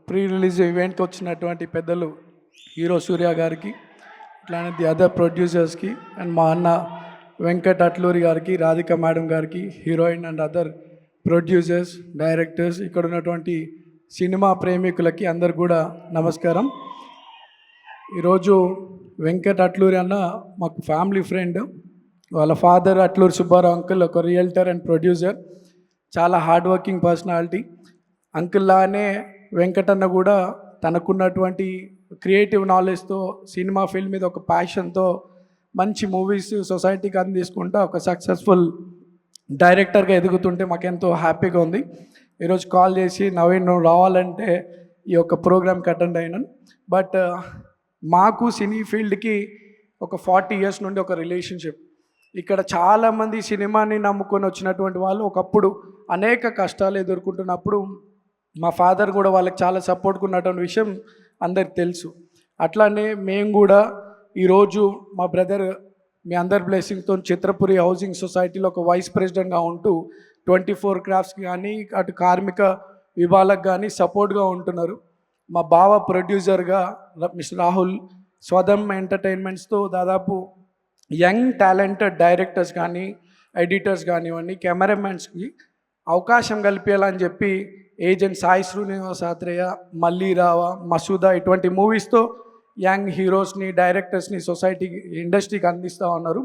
Pre release ఈవెంట్కి వచ్చినటువంటి పెద్దలు హీరో సూర్య గారికి, అట్లానే ది అదర్ ప్రొడ్యూసర్స్కి అండ్ మా అన్న వెంకట్ అట్లూరి గారికి, రాధిక మేడం గారికి, heroine and other producers, directors, ఇక్కడ ఉన్నటువంటి సినిమా ప్రేమికులకి అందరు కూడా నమస్కారం. ఈరోజు వెంకట్ అట్లూరి అన్న మాకు ఫ్యామిలీ ఫ్రెండ్. వాళ్ళ ఫాదర్ అట్లూరి సుబ్బారావు అంకుల్ ఒక రియల్టర్ అండ్ ప్రొడ్యూసర్, చాలా హార్డ్ వర్కింగ్ పర్సనాలిటీ. అంకుల్లానే వెంకటన్న కూడా తనకున్నటువంటి క్రియేటివ్ నాలెడ్జ్తో, సినిమా ఫీల్డ్ మీద ఒక ప్యాషన్తో మంచి మూవీస్ సొసైటీకి అందించుకుంటూ ఒక సక్సెస్ఫుల్ డైరెక్టర్గా ఎదుగుతుంటే మాకెంతో హ్యాపీగా ఉంది. ఈరోజు కాల్ చేసి నవీన్ నువ్వు రావాలంటే ఈ యొక్క ప్రోగ్రామ్కి అటెండ్ అయినాను. బట్ మాకు సినీ ఫీల్డ్కి ఒక 40 years నుండి ఒక రిలేషన్షిప్. ఇక్కడ చాలామంది సినిమాని నమ్ముకొని వచ్చినటువంటి వాళ్ళు ఒకప్పుడు అనేక కష్టాలు ఎదుర్కొంటున్నప్పుడు మా ఫాదర్ కూడా వాళ్ళకి చాలా సపోర్ట్గా ఉన్నటువంటి విషయం అందరికి తెలుసు. అట్లానే మేము కూడా ఈరోజు మా బ్రదర్ మీ అందరి బ్లెస్సింగ్తో చిత్రపురి హౌసింగ్ సొసైటీలో ఒక వైస్ ప్రెసిడెంట్గా ఉంటూ 24 క్రాఫ్ట్స్కి కానీ అటు కార్మిక విభాగాలకు కానీ సపోర్ట్గా ఉంటున్నారు. మా బావ ప్రొడ్యూసర్గా మిస్టర్ రాహుల్ స్వదం ఎంటర్టైన్మెంట్స్తో దాదాపు యంగ్ టాలెంటెడ్ డైరెక్టర్స్ కానీ, ఎడిటర్స్ కానివ్వండి, కెమెరామెన్స్కి అవకాశం కల్పించాలని చెప్పి ఏజెంట్ సాయి శ్రీనివాస్ ఆత్రేయ, మల్లీరావ, మసూదా ఇటువంటి మూవీస్తో యంగ్ హీరోస్ని, డైరెక్టర్స్ని సొసైటీకి, ఇండస్ట్రీకి అందిస్తూ ఉన్నారు.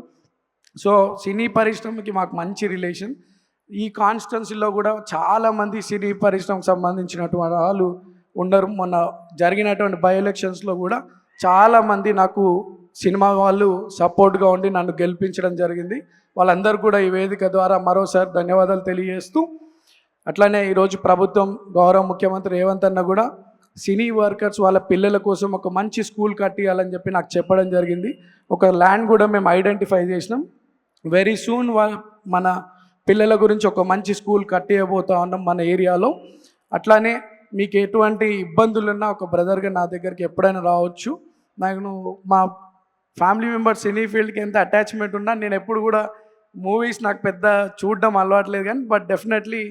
సో సినీ పరిశ్రమకి మాకు మంచి రిలేషన్. ఈ కాన్స్టిట్యున్సీలో కూడా చాలామంది సినీ పరిశ్రమకు సంబంధించినటువంటి వాళ్ళు ఉన్నారు. మొన్న జరిగినటువంటి బై ఎలక్షన్స్లో కూడా చాలామంది నాకు సినిమా వాళ్ళు సపోర్ట్గా ఉండి నన్ను గెలిపించడం జరిగింది. వాళ్ళందరూ కూడా ఈ వేదిక ద్వారా మరోసారి ధన్యవాదాలు తెలియజేస్తూ, అట్లనే ఈరోజు ప్రభుత్వం గౌరవ ముఖ్యమంత్రి రేవంత్ అన్న కూడా సినీ వర్కర్స్ వాళ్ళ పిల్లల కోసం ఒక మంచి స్కూల్ కట్టియాలని చెప్పి నాకు చెప్పడం జరిగింది. ఒక ల్యాండ్ కూడా మేము ఐడెంటిఫై చేసినాం. వెరీ సూన్ మన పిల్లల గురించి ఒక మంచి స్కూల్ కట్టియబోతా ఉన్నాం మన ఏరియాలో. అట్లానే మీకు ఎటువంటి ఇబ్బందులున్నా ఒక బ్రదర్గా నా దగ్గరికి ఎప్పుడైనా రావచ్చు. నాకు మా ఫ్యామిలీ మెంబర్స్ సినీ ఫీల్డ్కి ఎంత అటాచ్మెంట్ ఉన్నా నేను ఎప్పుడు కూడా మూవీస్ నాకు పెద్ద చూడడం అలవాట్లేదు, కానీ but definitely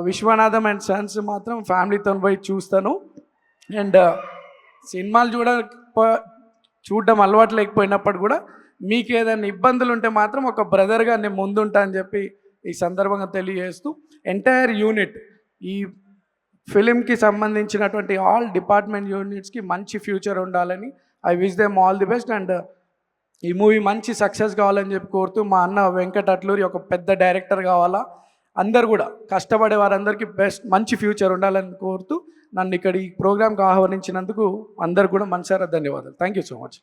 Viswanatham and sons మాత్రం ఫ్యామిలీతో పోయి చూస్తాను. అండ్ సినిమాలు చూడడం అలవాటు లేకపోయినప్పుడు కూడా మీకు ఏదైనా ఇబ్బందులు ఉంటే మాత్రం ఒక బ్రదర్గా నేను ముందుంటా అని చెప్పి ఈ సందర్భంగా తెలియజేస్తూ, ఎంటైర్ యూనిట్ ఈ ఫిలింకి సంబంధించినటువంటి ఆల్ డిపార్ట్మెంట్ యూనిట్స్కి మంచి ఫ్యూచర్ ఉండాలని I wish them all the best. And ఈ మూవీ మంచి సక్సెస్ కావాలని చెప్పి కోరుతూ, మా అన్న వెంకట్ అట్లూరి ఒక పెద్ద డైరెక్టర్ కావాలా, అందరు కూడా కష్టపడే వారందరికీ మంచి ఫ్యూచర్ ఉండాలని కోరుతూ నన్ను ఇక్కడ ఈ ప్రోగ్రామ్కి ఆహ్వానించినందుకు అందరు కూడా మనసారా ధన్యవాదాలు. Thank you so much.